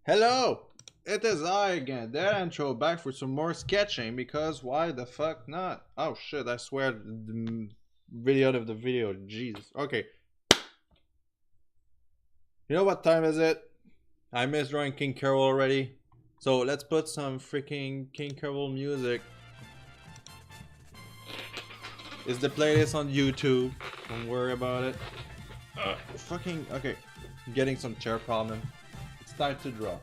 Hello! It is I again, Deadanthro, back for some more sketching because why the fuck not? Oh shit, I swear the video of the video, Jesus. Okay, you know what time is it? I miss drawing King K R00l already. So let's put some freaking King K R00l music. Is the playlist on YouTube? Don't worry about it. Fucking, okay. I'm getting some chair problem. It's time to draw.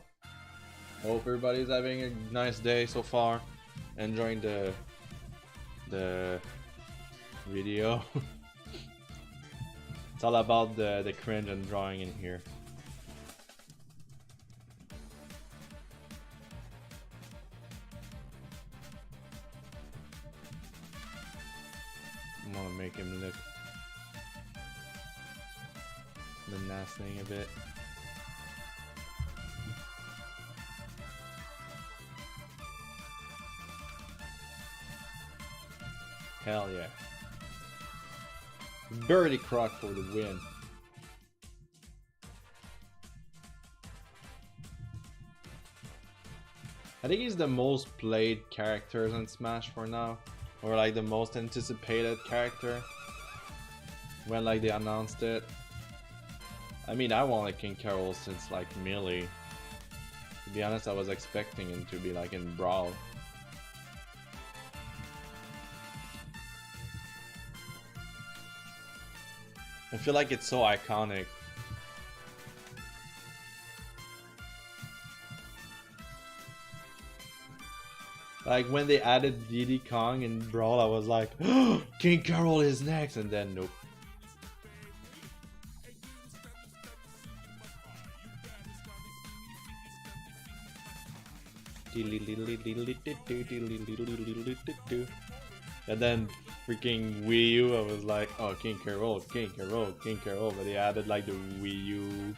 Hope everybody's having a nice day so far. Enjoying the video. It's all about the cringe and drawing in here. I want to make him look menacing a bit. Hell yeah. Birdie Croc for the win. I think he's the most played characters in Smash for now. Or like the most anticipated character. When like they announced it. I mean, I wanted King K R00l since like Melee. To be honest, I was expecting him to be like in Brawl. I feel like it's so iconic. Like when they added Diddy Kong in Brawl, I was like, oh, King K R00l is next, and then nope. And then freaking Wii U, I was like, oh, King K R00l, King K R00l, King K R00l, but they added like the Wii U,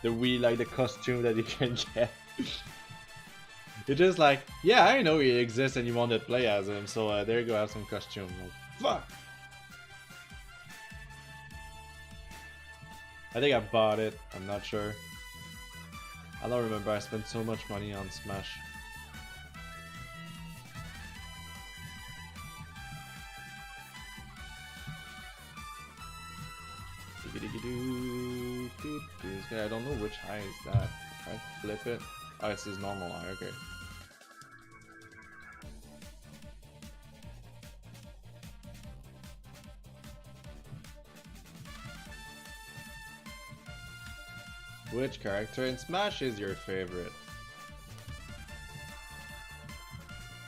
the Wii, like the costume that you can get. It's just like, yeah, I know he exists and you wanted to play as him, so there you go, have some costume. Like, fuck! I think I bought it, I'm not sure. I don't remember, I spent so much money on Smash. I don't know which eye is that. If I flip it. Oh, it's his normal eye, okay. Which character in Smash is your favorite?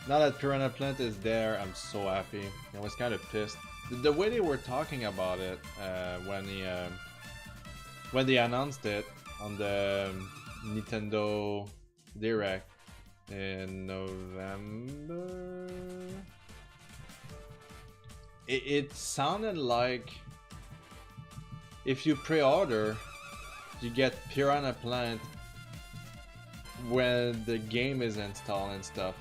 Now that Piranha Plant is there, I'm so happy. I was kind of pissed. The way they were talking about it when they announced it on the Nintendo Direct in November, it sounded like if you pre-order, you get Piranha Plant when the game is installed and stuff.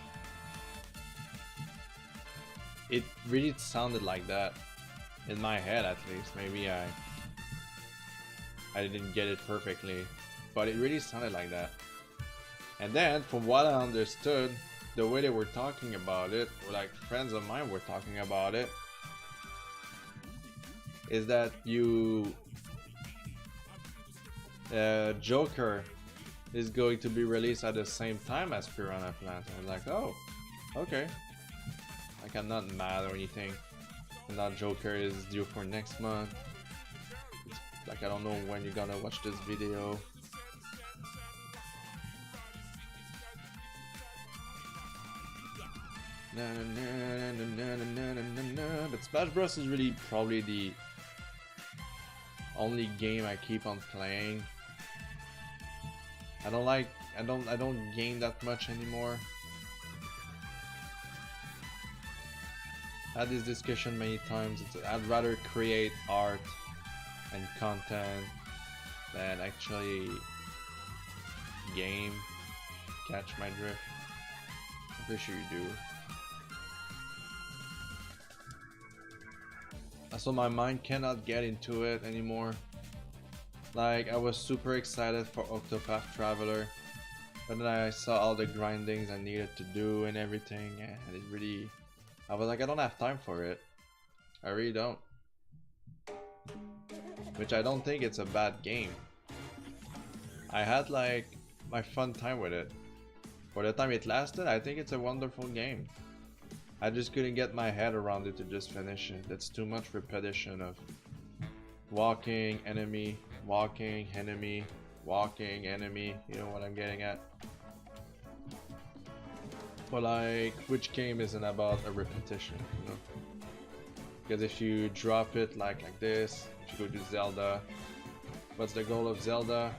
It really sounded like that in my head, at least. Maybe I didn't get it perfectly, but it really sounded like that. And then from what I understood, the way they were talking about it, or like friends of mine were talking about it, is that Joker is going to be released at the same time as Piranha Plant. I was like, oh, okay. Like, I'm not mad or anything. And that Joker is due for next month. It's like, I don't know when you're gonna watch this video. But Smash Bros is really probably the only game I keep on playing. I don't game that much anymore. I had this discussion many times. I'd rather create art and content than actually game. Catch my drift? I'm pretty sure you do. So my mind cannot get into it anymore. Like, I was super excited for Octopath Traveler, But then I saw all the grindings I needed to do and everything, and it really, I was like, I don't have time for it. I really don't. Which I don't think it's a bad game. I had like my fun time with it. For the time it lasted, I think it's a wonderful game. I just couldn't get my head around it to just finish it. It's too much repetition of walking, enemy, walking, enemy, walking, enemy. You know what I'm getting at? But like, which game isn't about a repetition, you know? Because if you drop it like this, if you go to Zelda, what's the goal of Zelda?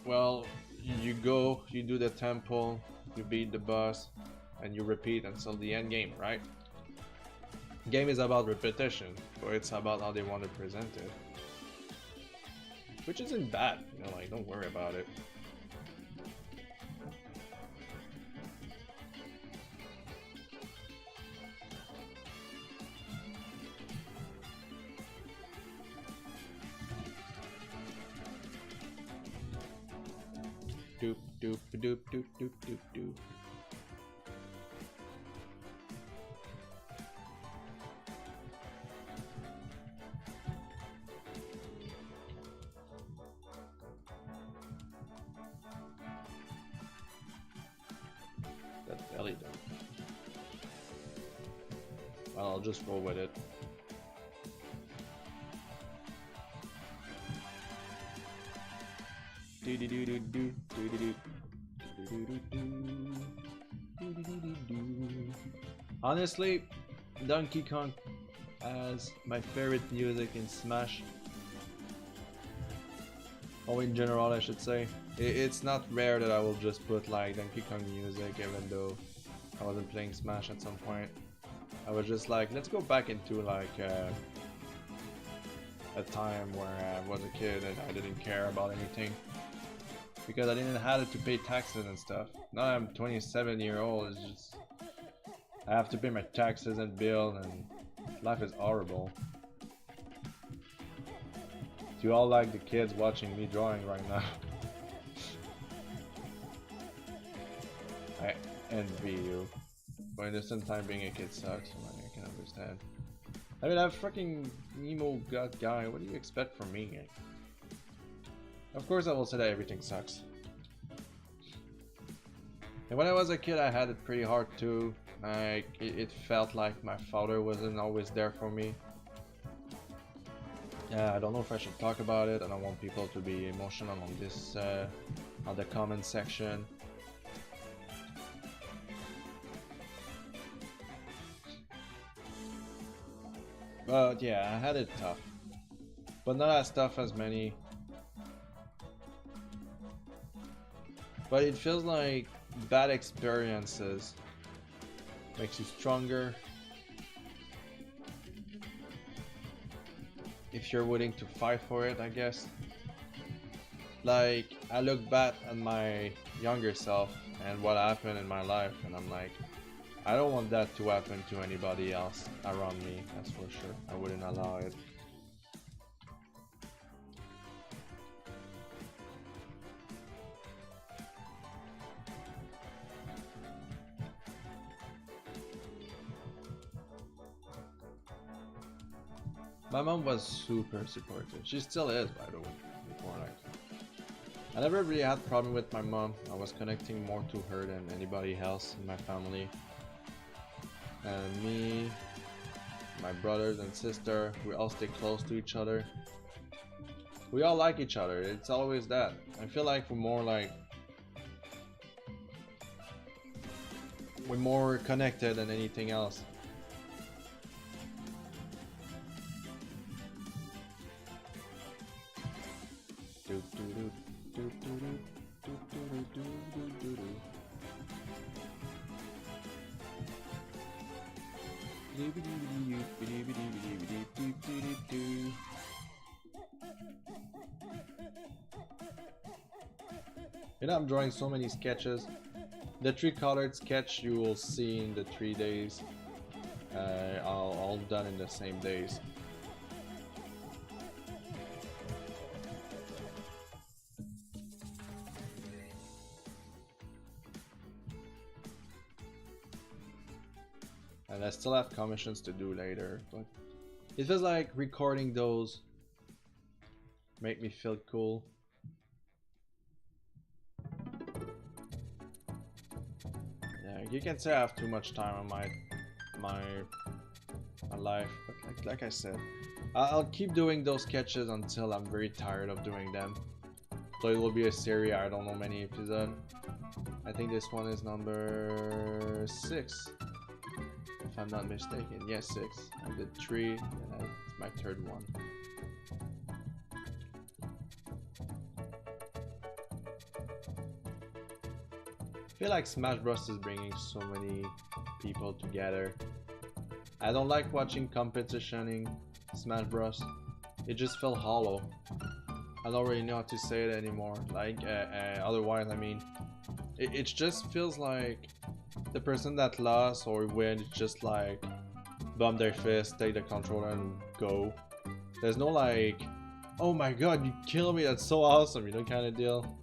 Well, you go, you do the temple, you beat the boss, and you repeat until the end game, right? Game is about repetition, but it's about how they want to present it. Which isn't bad, you know, like, don't worry about it. Doop doop doop doop doop doop doop. That belly done. Well, I'll just roll with it. Honestly, Donkey Kong has my favorite music in Smash. Or in general, I should say. It's not rare that I will just put like Donkey Kong music even though I wasn't playing Smash at some point. I was just like, let's go back into like a time where I was a kid and I didn't care about anything. Because I didn't have to pay taxes and stuff. Now I'm 27-year-old, it's just I have to pay my taxes and bill, and life is horrible. Do you all like the kids watching me drawing right now? I envy you. But at the same time, being a kid sucks, I can understand. I mean, I'm a freaking emo god guy, what do you expect from me? Of course I will say that everything sucks. And when I was a kid I had it pretty hard too. Like, it felt like my father wasn't always there for me. Yeah, I don't know if I should talk about it. I don't want people to be emotional on this, on the comment section. But yeah, I had it tough. But not as tough as many. But it feels like bad experiences makes you stronger if you're willing to fight for it, I guess. Like, I look back at my younger self and what happened in my life, and I'm like, I don't want that to happen to anybody else around me, that's for sure. I wouldn't allow it. My mom was super supportive. She still is, by the way. Before, like, I never really had a problem with my mom. I was connecting more to her than anybody else in my family. And me, my brothers and sister, we all stay close to each other. We all like each other. It's always that. I feel like we're more connected than anything else. You know, I'm drawing so many sketches. The 3-colored sketch you will see in the 3 days, all done in the same days. And I still have commissions to do later, but it feels like recording those make me feel cool. Yeah, you can say I have too much time on my life, but like I said, I'll keep doing those sketches until I'm very tired of doing them. So it will be a series, I don't know many episodes. I think this one is number 6, if I'm not mistaken. Yes, 6. I did 3, and it's my 3rd one. I feel like Smash Bros is bringing so many people together. I don't like watching competitioning Smash Bros. It just felt hollow. I don't really know how to say it anymore. Like, otherwise, I mean, it just feels like the person that lost or win is just like bump their fist, take the controller and go. There's no like, oh my god, you killed me, that's so awesome, you know, kind of deal.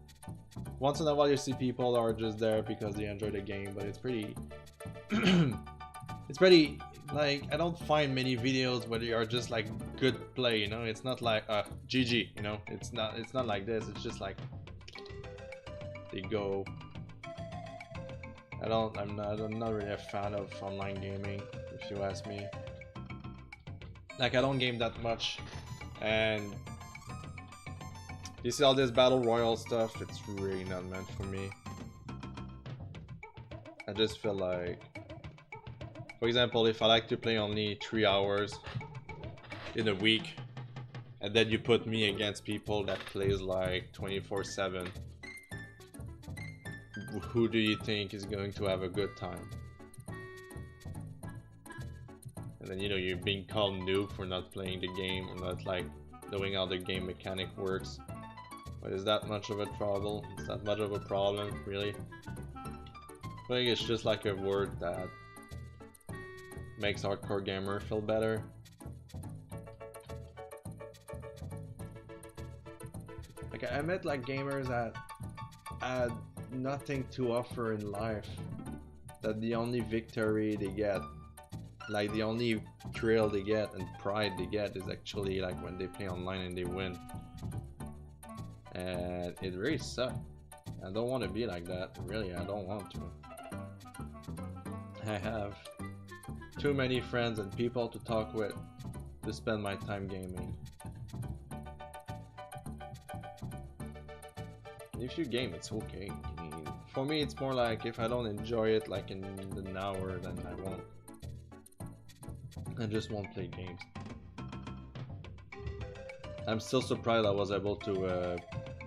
Once in a while you see people are just there because they enjoy the game, but it's pretty it's pretty, like, I don't find many videos where they are just like good play, you know. It's not like GG, you know. It's not like this. It's just like they go. I'm not really a fan of online gaming, if you ask me. Like, I don't game that much, and you see all this battle royale stuff, it's really not meant for me. I just feel like, for example, if I like to play only 3 hours in a week, and then you put me against people that plays like 24/7, who do you think is going to have a good time? And then, you know, you're being called noob for not playing the game or not like knowing how the game mechanic works. But is that much of a trouble? Is that much of a problem, really? I think it's just like a word that makes hardcore gamer feel better. Like, I met like gamers that had nothing to offer in life, that the only victory they get, like the only thrill they get and pride they get, is actually like when they play online and they win. And it really sucks. I don't want to be like that, really. I don't want to. I have too many friends and people to talk with to spend my time gaming. If you game, it's okay. I mean, for me, it's more like if I don't enjoy it like in an hour, then I won't. I just won't play games. I'm still surprised I was able to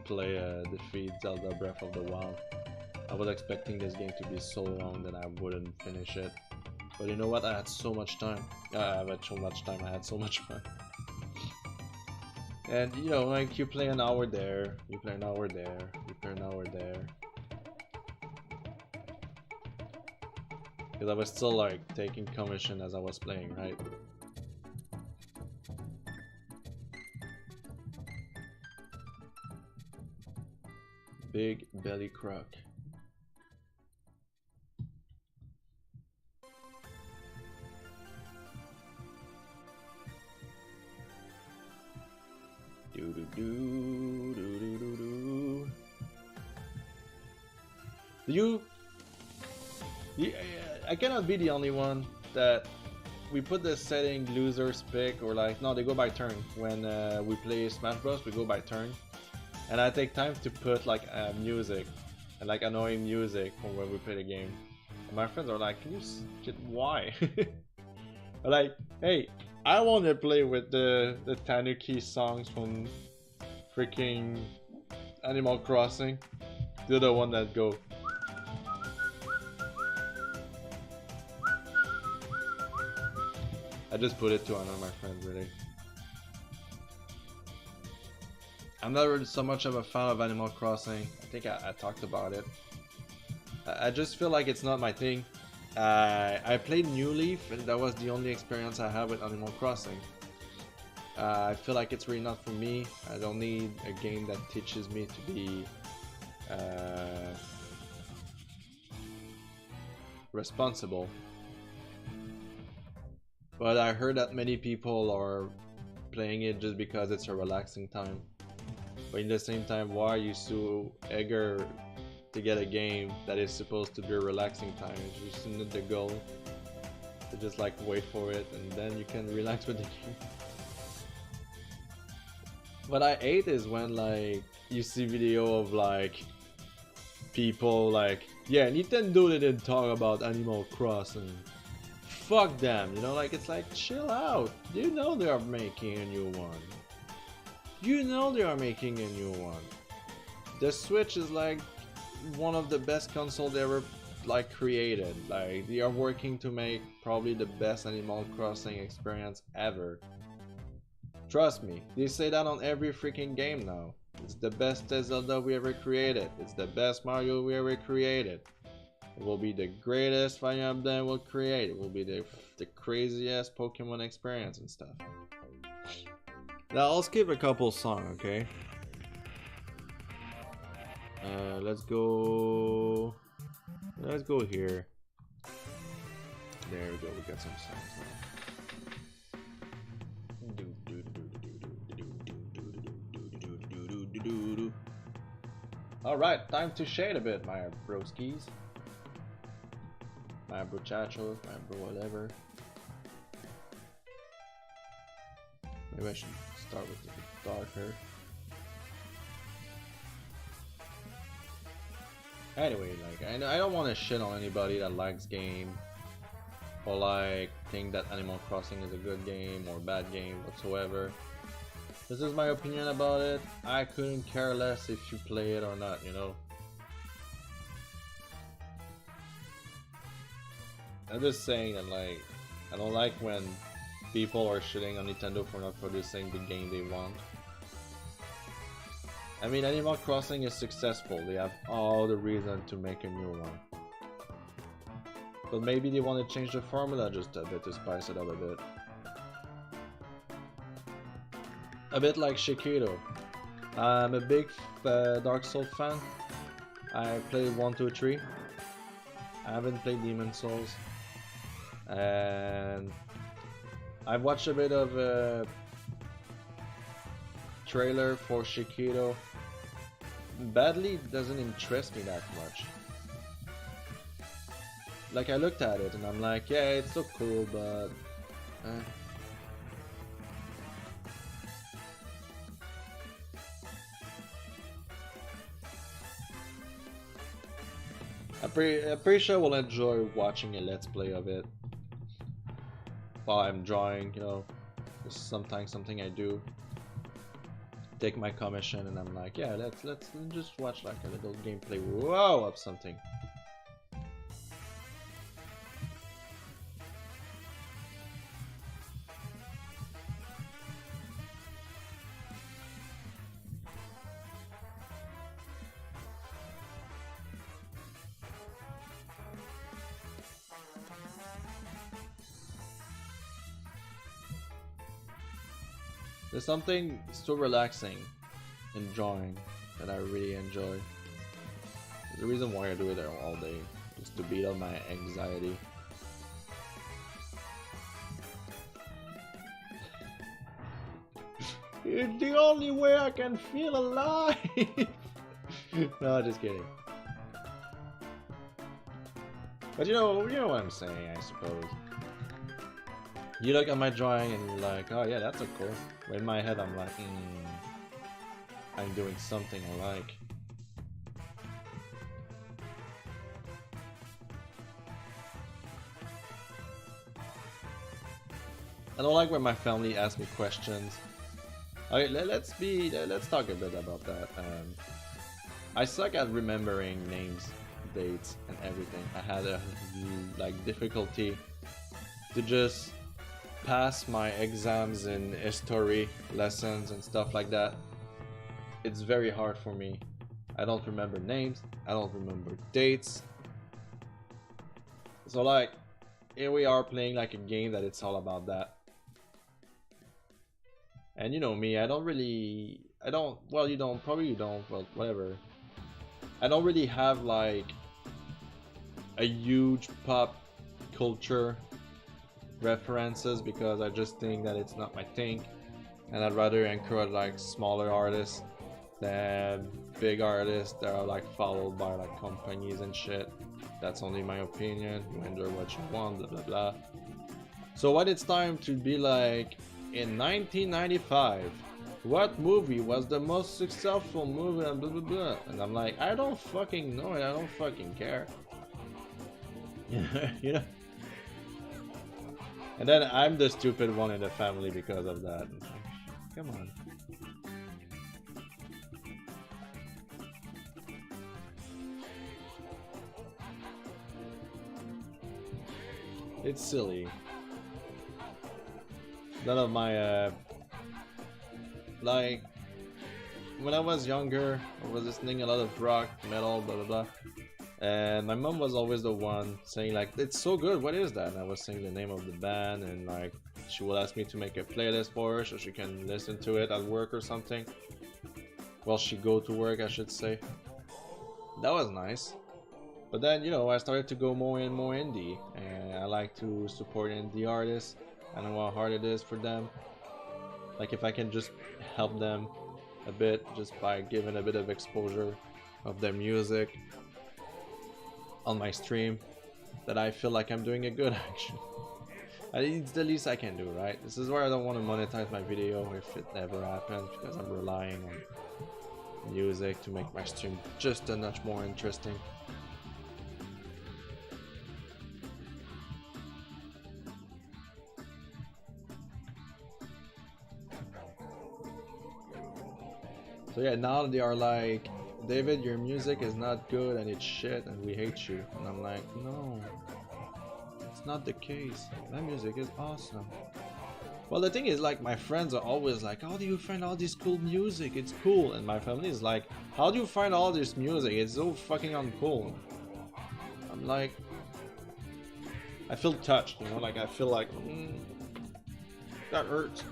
play defeat Zelda Breath of the Wild. I was expecting this game to be so long that I wouldn't finish it. But you know what? I had so much time. I had so much time. I had so much fun. And you know, like, you play an hour there, you play an hour there, you play an hour there. Because I was still like taking commission as I was playing, right? Big belly croc. I cannot be the only one that we put the setting losers pick, or like, no, they go by turn. When we play Smash Bros, we go by turn, and I take time to put like music, and like annoying music for when we play the game. And my friends are like, "Can you shit? Why?" Like, hey, I want to play with the Tanuki songs from freaking Animal Crossing. They're the one that go. I just put it to another my friend, really. I'm not really so much of a fan of Animal Crossing. I think I talked about it. I just feel like it's not my thing. I played New Leaf, and that was the only experience I had with Animal Crossing. I feel like it's really not for me. I don't need a game that teaches me to be responsible. But I heard that many people are playing it just because it's a relaxing time. But in the same time, why are you so eager to get a game that is supposed to be a relaxing time? It's just not the goal. To just like wait for it and then you can relax with the game. What I hate is when like you see video of like people like, yeah, Nintendo didn't talk about Animal Crossing. Fuck them, you know, like it's like chill out. You know they are making a new one. You know they are making a new one. The Switch is like one of the best consoles ever like created. Like they are working to make probably the best Animal Crossing experience ever. Trust me, they say that on every freaking game now. It's the best Zelda we ever created. It's the best Mario we ever created. It will be the greatest Fire Emblem we'll create. It will be the craziest Pokemon experience and stuff. Now I'll skip a couple songs, okay? Let's go here. There we go, we got some songs now. Alright, time to shade a bit, my broskis. My brochachos, my bro whatever. Maybe I should start with the darker. Anyway, like I don't want to shit on anybody that likes game or like think that Animal Crossing is a good game or bad game whatsoever. This is my opinion about it. I couldn't care less if you play it or not, you know. I'm just saying that like I don't like when people are shitting on Nintendo for not producing the game they want. I mean, Animal Crossing is successful. They have all the reason to make a new one. But maybe they want to change the formula just a bit to spice it up a bit. A bit like Shikido. I'm a big Dark Souls fan. I played 1, 2, 3. I haven't played Demon Souls. And I've watched a bit of a trailer for Shikido. Badly doesn't interest me that much. Like I looked at it and I'm like, yeah, it's so cool, but I'm pretty sure I will enjoy watching a let's play of it while I'm drawing, you know. This is sometimes something I do. Take my commission and I'm like, yeah, let's just watch like a little gameplay of something. There's something so relaxing in drawing that I really enjoy. There's a reason why I do it all day, just to beat up my anxiety. It's the only way I can feel alive! No, just kidding. But you know what I'm saying, I suppose. You look at my drawing and you're like, oh yeah, that's so cool. But in my head I'm like, I'm doing something I like. I don't like when my family asks me questions. Okay, let's talk a bit about that. I suck at remembering names, dates, and everything. I had a difficulty to just pass my exams in history lessons and stuff like that. It's very hard for me. I don't remember names. I don't remember dates. So like, here we are playing like a game that it's all about that. And you know me, well, you don't, probably you don't, well, whatever. I don't really have like a huge pop culture references because I just think that it's not my thing, and I'd rather encourage like smaller artists than big artists that are like followed by like companies and shit. That's only my opinion. You enjoy what you want, blah blah blah. So when it's time to be like, in 1995, what movie was the most successful movie and blah blah blah, and I'm like, I don't fucking know it, I don't fucking care. You know? And then I'm the stupid one in the family because of that. Come on. It's silly. None of my like when I was younger, I was listening a lot of rock, metal, blah blah blah, and my mom was always the one saying like, "It's so good. What is that?" And I was saying the name of the band, and like she would ask me to make a playlist for her so she can listen to it at work or something. Well, she go to work, I should say. That was nice. But then, you know, I started to go more and more indie, and I like to support indie artists. I know how hard it is for them. Like if I can just help them a bit just by giving a bit of exposure of their music on my stream, that I feel like I'm doing a good action. It's the least I can do, right? This is where I don't want to monetize my video if it never happens, because I'm relying on music to make my stream just a notch more interesting. So yeah, now they are like, David, your music is not good and it's shit and we hate you. And I'm like, no, it's not the case. My music is awesome. Well, the thing is, like, my friends are always like, how do you find all this cool music? It's cool. And my family is like, how do you find all this music? It's so fucking uncool. I'm like, I feel touched, you know, like I feel like, that hurts.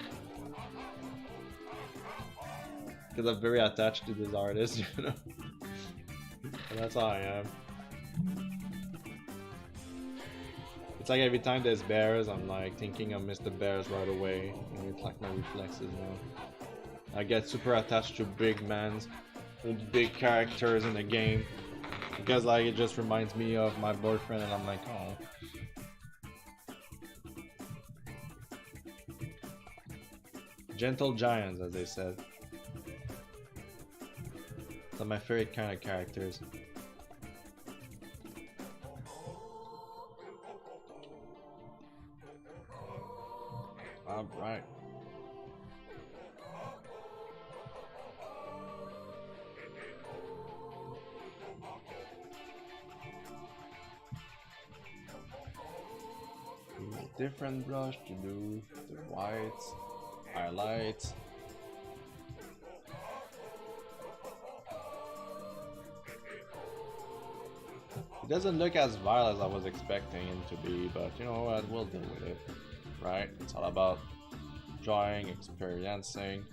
Because I'm very attached to this artist, you know. And that's how I am. It's like every time there's bears, I'm like thinking of Mr. Bears right away. And it's like my reflexes, you know. I get super attached to big mans with big characters in the game. Because like it just reminds me of my boyfriend and I'm like, oh. Gentle giants, as they said. They're my favorite kind of characters. Alright. Different brush to do the whites, highlights. It doesn't look as vile as I was expecting it to be, but you know what, we'll deal with it, right? It's all about drawing, experiencing,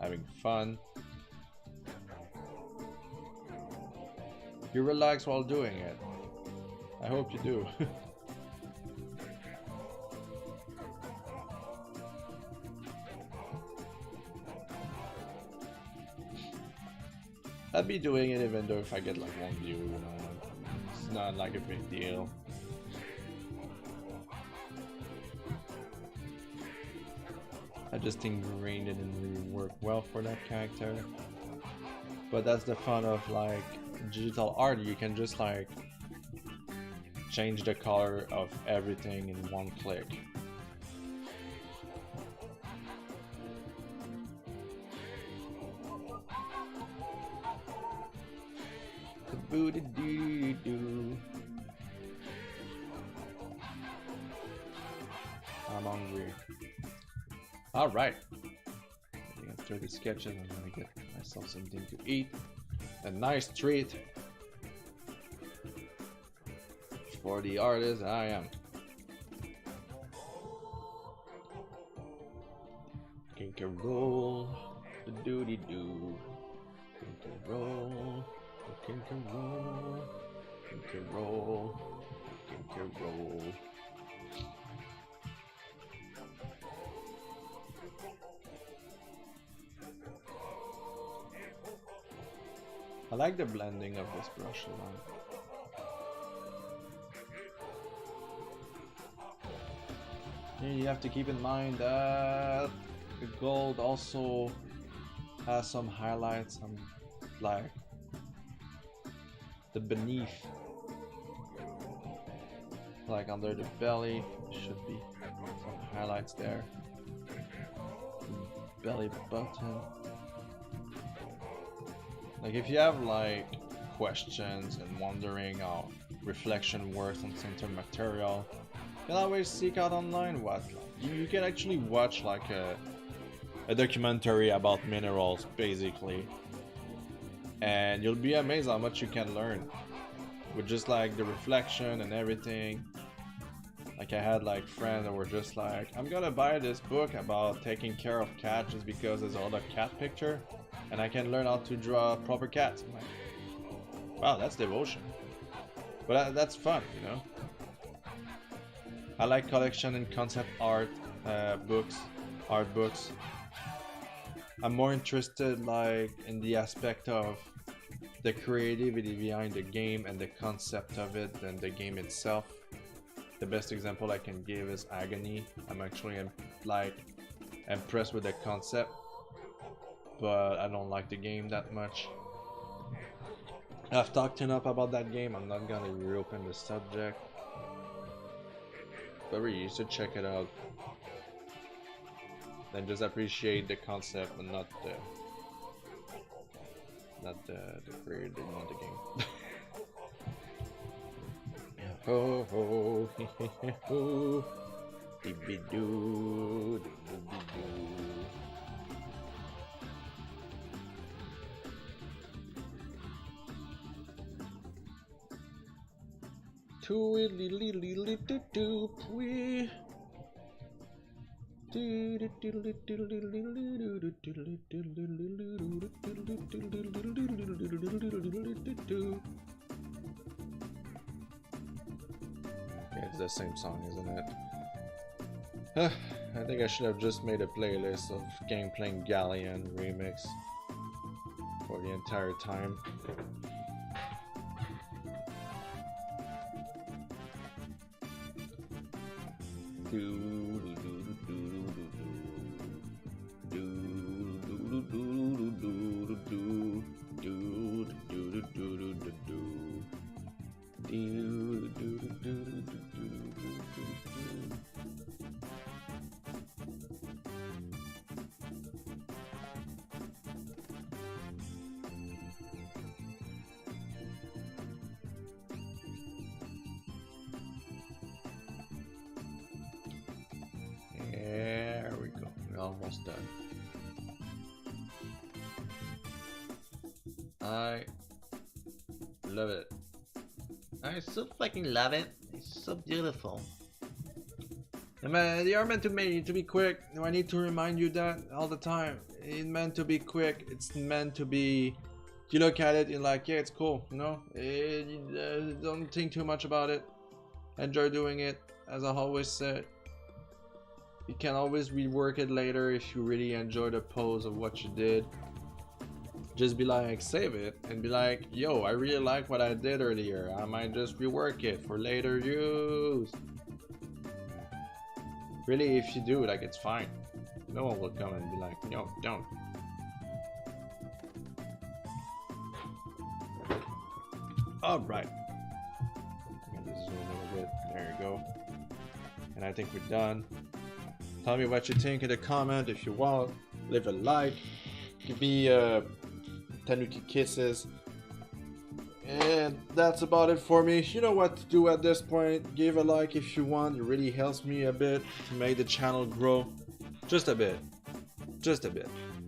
having fun. You relax while doing it. I hope you do. I'd be doing it even though if I get like one view, you know. It's not like a big deal. I just think green didn't really work well for that character. But that's the fun of like digital art. You can just like change the color of everything in one click. Booty doo doo. I'm hungry. Alright. After the sketches, I'm gonna get myself something to eat. A nice treat. For the artist I am. K R00l. Doody doo. K R00l. K R00l. K R00l. K R00l. I like the blending of this brush line. You have to keep in mind that the gold also has some highlights, some like the beneath, like under the belly, should be some highlights there. Belly button. Like if you have like questions and wondering how reflection works on certain material, you can always seek out online what you can actually watch like a documentary about minerals basically, and you'll be amazed how much you can learn with just like the reflection and everything. Like I had like friends that were just like, I'm gonna buy this book about taking care of cats just because there's a lot of cat picture and I can learn how to draw proper cats. I'm like, wow, that's devotion. But that's fun, you know. I like collection and concept art books, art books. I'm more interested like in the aspect of the creativity behind the game and the concept of it than the game itself. The best example I can give is Agony. I'm actually like impressed with the concept, but I don't like the game that much. I've talked enough about that game. I'm not gonna reopen the subject, but really, you should check it out. Then just appreciate the concept and not the creator of the game. Ho ho, ho, dibby doo, dibby doo. It's the same song, isn't it? I think I should have just made a playlist of Game Playing Galleon remix for the entire time. There we go. We're almost done. I love it. I so fucking love it. It's so beautiful. They are meant to be quick. Do I need to remind you that all the time? It's meant to be quick. It's meant to be. You look at it, you're like, yeah, it's cool. You know, don't think too much about it. Enjoy doing it, as I always said. You can always rework it later if you really enjoy the pose of what you did. Just be like, save it and be like, yo, I really like what I did earlier. I might just rework it for later use. Really, if you do, like, it's fine. No one will come and be like, no, don't. Alright. This is a little bit. There you go. And I think we're done. Tell me what you think in the comment if you want. Leave a like. Give me Tanuki kisses. And that's about it for me. You know what to do at this point. Give a like if you want. It really helps me a bit to make the channel grow. Just a bit. Just a bit.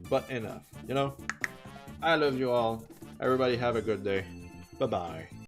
But enough. You know? I love you all. Everybody have a good day. Bye-bye.